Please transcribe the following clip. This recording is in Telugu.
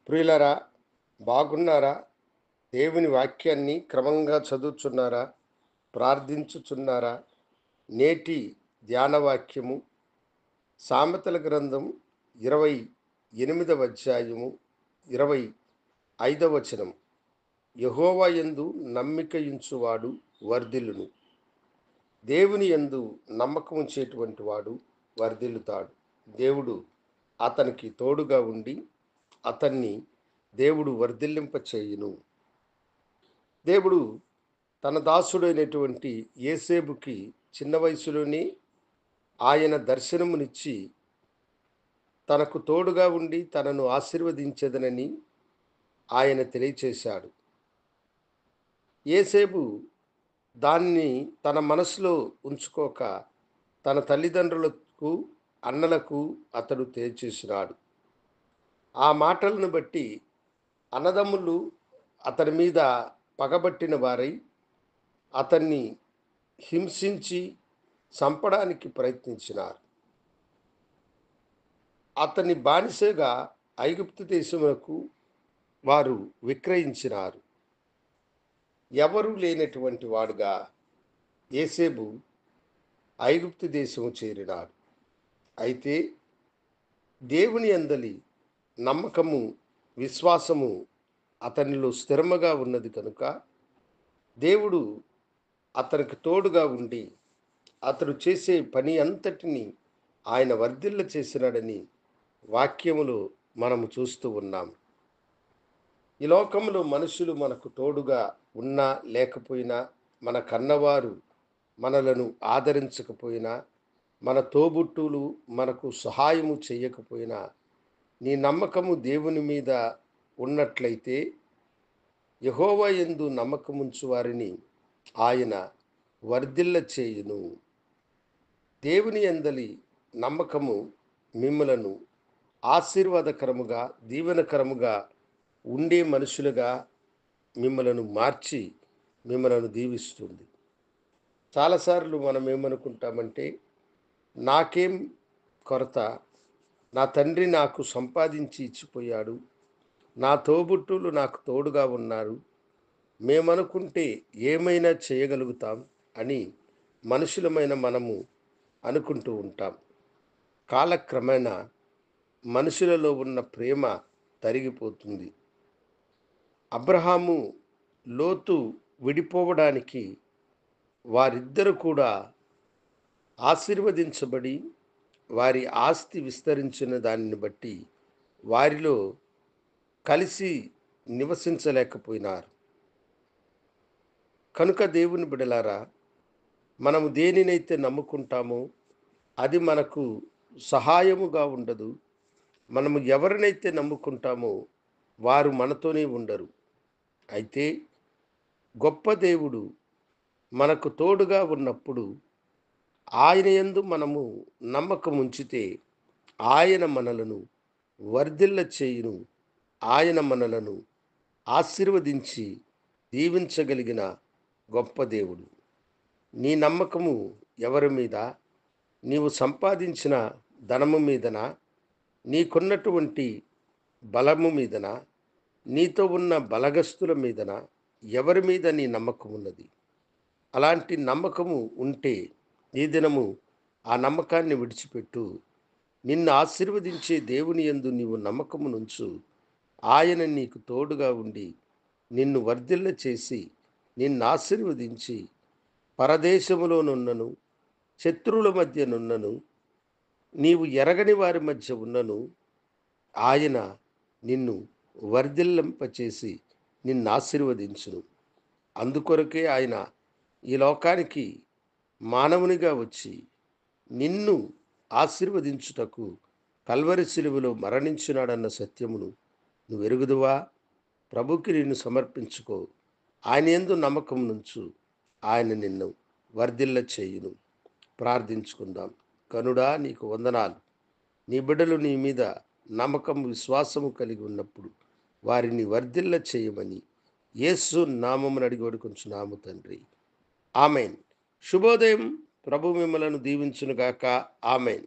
ప్రియులరా, బాగున్నారా? దేవుని వాక్యాన్ని క్రమంగా చదువుచున్నారా? ప్రార్థించుచున్నారా? నేటి ధ్యాన వాక్యము సామెతల గ్రంథం 28వ అధ్యాయము 25వ వచనం. యెహోవా యందు నమ్మికయుంచువాడు వర్ధిల్లును. దేవుని యందు నమ్మకం ఉంచేటువంటి వాడు వర్ధిల్లుతాడు. దేవుడు అతనికి తోడుగా ఉండి అతన్ని దేవుడు వర్ధిల్లింప చేయును. దేవుడు తన దాసుడైనటువంటి యేసేపుకి చిన్న వయసులోనే ఆయన దర్శనమునిచ్చి తనకు తోడుగా ఉండి తనను ఆశీర్వదించెదనని ఆయన తెలియచేశాడు. యేసేపు దాన్ని తన మనసులో ఉంచుకోక తన తల్లిదండ్రులకు, అన్నలకు అతడు తెలియచేసినాడు. ఆ మాటలను బట్టి అన్నదమ్ములు అతని మీద పగబట్టిన వారై అతన్ని హింసించి చంపడానికి ప్రయత్నించినారు. అతన్ని బానిసగా ఐగుప్తు దేశమునకు వారు విక్రయించినారు. ఎవరు లేనటువంటి వాడుగా యేసేపు ఐగుప్తు దేశము చేరినాడు. అయితే దేవుని యందలి నమ్మకము, విశ్వాసము అతనిలో స్థిరముగా ఉన్నది కనుక దేవుడు అతనికి తోడుగా ఉండి అతడు చేసే పని అంతటిని ఆయన వర్ధిల్ల చేసినాడని వాక్యములో మనము చూస్తూ ఉన్నాం. ఈ లోకంలో మనుషులు మనకు తోడుగా ఉన్నా లేకపోయినా, మన కన్నవారు మనలను ఆదరించకపోయినా, మన తోబుట్టువులు మనకు సహాయము చేయకపోయినా, నీ నమ్మకము దేవుని మీద ఉన్నట్లయితే యెహోవా యందు నమ్మకముంచు వారిని ఆయన వర్ధిల్ల చేయును. దేవుని యందలి నమ్మకము మిమ్ములను ఆశీర్వాదకరముగా, దీవెనకరముగా ఉండే మనుషులుగా మిమ్మలను మార్చి మిమ్మలను దీవిస్తుంది. చాలాసార్లు మనం ఏమనుకుంటామంటే, నాకేం కొరత, నా తండ్రి నాకు సంపాదించి ఇచ్చిపోయాడు, నా తోబుట్టువులు నాకు తోడుగా ఉన్నారు, మేమనుకుంటే ఏమైనా చేయగలుగుతాం అని మనుషులమైన మనము అనుకుంటూ ఉంటాం. కాలక్రమేణా మనుషులలో ఉన్న ప్రేమ తరిగిపోతుంది. అబ్రహాము, లోతు విడిపోవడానికి వారిద్దరు కూడా ఆశీర్వదించబడి వారి ఆస్తి విస్తరించిన దానిని బట్టి వారిలో కలిసి నివసించలేకపోయినారు. కనుక దేవుని బిడలారా, మనము దేనినైతే నమ్ముకుంటామో అది మనకు సహాయముగా ఉండదు. మనము ఎవరినైతే నమ్ముకుంటామో వారు మనతోనే ఉండరు. అయితే గొప్ప దేవుడు మనకు తోడుగా ఉన్నప్పుడు ఆయన యందు మనము నమ్మకం ఉంచితే ఆయన మనలను వర్ధిల్ల చేయును. ఆయన మనలను ఆశీర్వదించి దీవించగలిగిన గొప్ప దేవుడు. నీ నమ్మకము ఎవరి మీద? నీవు సంపాదించిన ధనము మీదనా? నీకున్నటువంటి బలము మీదనా? నీతో ఉన్న బలగస్తుల మీదనా? ఎవరి మీద నీ నమ్మకం ఉన్నది? అలాంటి నమ్మకము ఉంటే ఈ దినము ఆ నమ్మకాన్ని విడిచిపెట్టు. నిన్ను ఆశీర్వదించే దేవుని యందు నీవు నమ్మకమునుంచు. ఆయన నీకు తోడుగా ఉండి నిన్ను వర్ధిల్ల చేసి నిన్ను ఆశీర్వదించి పరదేశములోనున్నను, శత్రువుల మధ్యనున్నను, నీవు ఎరగని వారి మధ్య ఉన్నను, ఆయన నిన్ను వర్ధిల్లింపచేసి నిన్ను ఆశీర్వదించును. అందుకొరకే ఆయన ఈ లోకానికి మానవునిగా వచ్చి నిన్ను ఆశీర్వదించుటకు కల్వరి శిలువలో మరణించినాడన్న సత్యమును నువ్వు ఎరుగుదువా? ప్రభుకి నిన్ను సమర్పించుకో. ఆయన యందు నమ్మకం నుంచు. ఆయన నిన్ను వర్ధిల్ల చేయును. ప్రార్థించుకుందాం. కనుడా, నీకు వందనాలు. నీ బిడ్డలు నీ మీద నమ్మకం, విశ్వాసము కలిగి ఉన్నప్పుడు వారిని వర్ధిల్ల చేయమని యేసు నామమున అడిగి వేడుకొంచున్నాము తండ్రి. ఆమెన్. శుభోదయం. ప్రభు మిమ్మలను దీవించునుగాక. ఆమెన్.